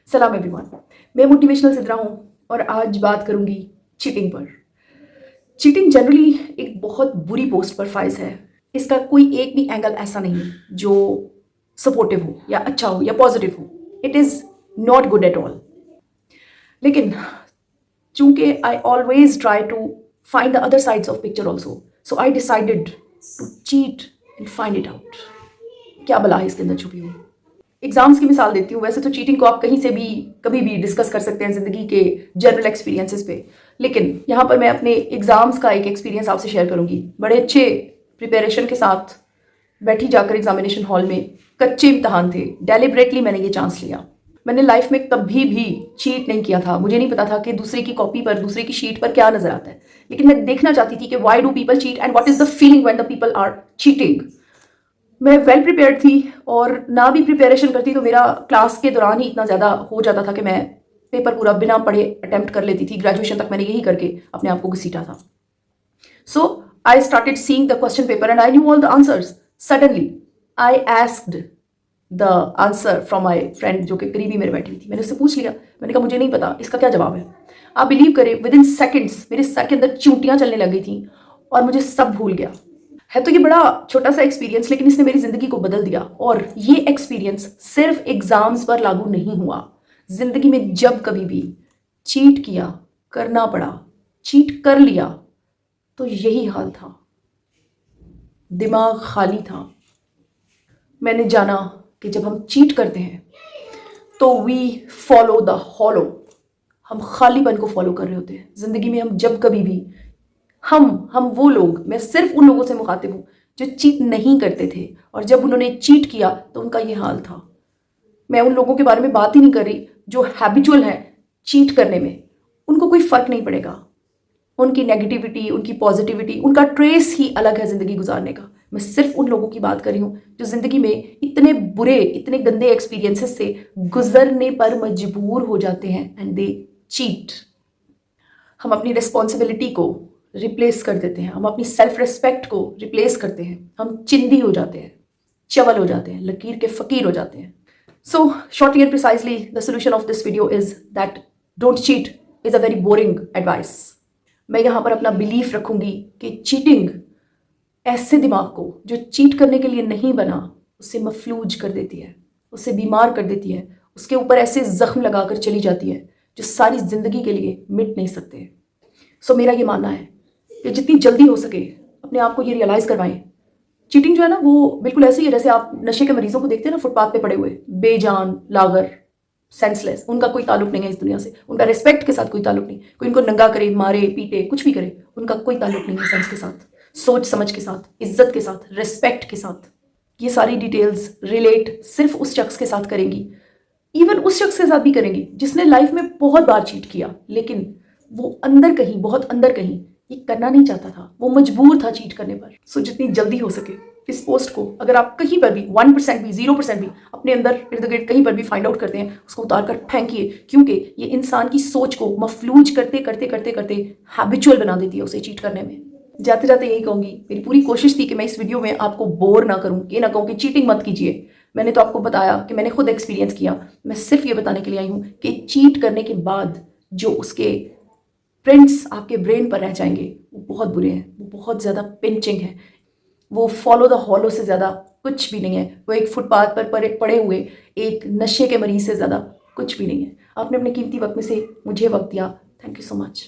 सलाम एवरीवन, मैं मोटिवेशनल सिद्रा हूँ और आज बात करूँगी चीटिंग पर। चीटिंग जनरली एक बहुत बुरी पोस्ट पर फाइज है। इसका कोई एक भी एंगल ऐसा नहीं जो सपोर्टिव हो या अच्छा हो या पॉजिटिव हो। It is not good at all. लेकिन चूंकि I always try to find the other sides of picture also, so I decided to cheat and find it out. क्या भला है इसके अंदर छुपी हुई। एग्जाम्स की मिसाल देती हूँ। वैसे तो चीटिंग को आप कहीं से भी कभी भी डिस्कस कर सकते हैं ज़िंदगी के जनरल एक्सपीरियंसेस पे, लेकिन यहाँ पर मैं अपने एग्जाम्स का एक एक्सपीरियंस आपसे शेयर करूँगी। बड़े अच्छे प्रिपरेशन के साथ बैठी जाकर एग्जामिनेशन हॉल में, कच्चे इम्तहान थे, डेलिबरेटली मैंने ये चांस लिया। मैंने लाइफ में कभी भी चीट नहीं किया था। मुझे नहीं पता था कि दूसरे की कॉपी पर, दूसरे की शीट पर क्या नजर आता है, लेकिन मैं देखना चाहती थी कि why do people cheat and what is the feeling when the people are cheating. मैं वेल प्रिपेयर्ड थी और ना भी प्रिपरेशन करती तो मेरा क्लास के दौरान ही इतना ज़्यादा हो जाता था कि मैं पेपर पूरा बिना पढ़े अटेम्प्ट कर लेती थी। ग्रेजुएशन तक मैंने यही करके अपने आप को घसीटा था। So I started seeing the question paper and I knew all the answers. Suddenly I asked the answer from my friend जो कि करीबी मेरे बैठी हुई थी। मैंने उससे पूछ लिया, मैंने कहा मुझे नहीं पता इसका क्या जवाब है। आप बिलीव करें, विद इन सेकेंड्स मेरे सर के अंदर चूंटियां चलने लग गई थी और मुझे सब भूल गया। है तो ये बड़ा छोटा सा एक्सपीरियंस, लेकिन इसने मेरी जिंदगी को बदल दिया। और ये एक्सपीरियंस सिर्फ एग्जाम्स पर लागू नहीं हुआ। जिंदगी में जब कभी भी चीट किया, करना पड़ा, चीट कर लिया, तो यही हाल था। दिमाग खाली था। मैंने जाना कि जब हम चीट करते हैं तो वी फॉलो द हॉलो। हम खालीपन को फॉलो कर रहे होते हैं जिंदगी में। हम जब कभी भी हम वो लोग, मैं सिर्फ उन लोगों से मुखातिब हूं जो चीट नहीं करते थे, और जब उन्होंने चीट किया तो उनका ये हाल था। मैं उन लोगों के बारे में बात ही नहीं कर रही जो हैबिचुअल हैं चीट करने में। उनको कोई फर्क नहीं पड़ेगा। उनकी नेगेटिविटी, उनकी पॉजिटिविटी, उनका ट्रेस ही अलग है जिंदगी गुजारने का। मैं सिर्फ उन लोगों की बात कर रही हूं जो जिंदगी में इतने बुरे, इतने गंदे एक्सपीरियंसेस से गुजरने पर मजबूर हो जाते हैं एंड दे चीट। हम अपनी रिस्पॉन्सिबिलिटी को रिप्लेस कर देते हैं, हम अपनी सेल्फ रिस्पेक्ट को रिप्लेस करते हैं, हम चिंदी हो जाते हैं, चवल हो जाते हैं, लकीर के फकीर हो जाते हैं। So shortly and precisely the solution of this video is that don't cheat is a very boring advice. मैं यहाँ पर अपना बिलीफ रखूंगी कि चीटिंग ऐसे दिमाग को जो चीट करने के लिए नहीं बना, उसे मफलूज कर देती है, उसे बीमार कर देती है, उसके ऊपर ऐसे जख्म लगाकर चली जाती है जो सारी जिंदगी के लिए मिट नहीं सकते। सो मेरा ये मानना है कि जितनी जल्दी हो सके अपने आप को ये रियलाइज करवाएं। चीटिंग जो है ना, वो बिल्कुल ऐसी है जैसे आप नशे के मरीजों को देखते हैं ना, फुटपाथ पे पड़े हुए, बेजान, लागर, सेंसलेस। उनका कोई ताल्लुक नहीं है इस दुनिया से, उनका रिस्पेक्ट के साथ कोई ताल्लुक नहीं। कोई उनको नंगा करे, मारे, पीटे, कुछ भी करे, उनका कोई ताल्लुक नहीं है सेंस के साथ, सोच समझ के साथ, इज्जत के साथ, रिस्पेक्ट के साथ। ये सारी डिटेल्स रिलेट सिर्फ उस शख्स के साथ करेंगी, इवन उस शख्स के साथ भी करेंगी जिसने लाइफ में बहुत बार चीट किया, लेकिन वो अंदर कहीं, बहुत अंदर कहीं ये करना नहीं चाहता था, वो मजबूर था चीट करने पर। सो जितनी जल्दी हो सके इस पोस्ट को, अगर आप कहीं पर भी 1% भी, 0% भी अपने अंदर इर्द गिर्द कहीं पर भी फाइंड आउट करते हैं, उसको उतार कर फेंकिए, क्योंकि ये इंसान की सोच को मफलूज करते करते करते करते हैबिचुअल बना देती है उसे चीट करने में। जाते जाते यही कहूंगी, मेरी पूरी कोशिश थी कि मैं इस वीडियो में आपको बोर ना करूं, ये ना कहूं कि चीटिंग मत कीजिए। मैंने तो आपको बताया कि मैंने खुद एक्सपीरियंस किया। मैं सिर्फ ये बताने के लिए आई हूं कि चीट करने के बाद जो उसके प्रिंट्स आपके ब्रेन पर रह जाएंगे वो बहुत बुरे हैं, वो बहुत ज़्यादा पिंचिंग है, वो फॉलो द हॉलो से ज़्यादा कुछ भी नहीं है, वो एक फुटपाथ पर पड़े हुए एक नशे के मरीज से ज़्यादा कुछ भी नहीं है। आपने अपने कीमती वक्त में से मुझे वक्त दिया, थैंक यू सो मच।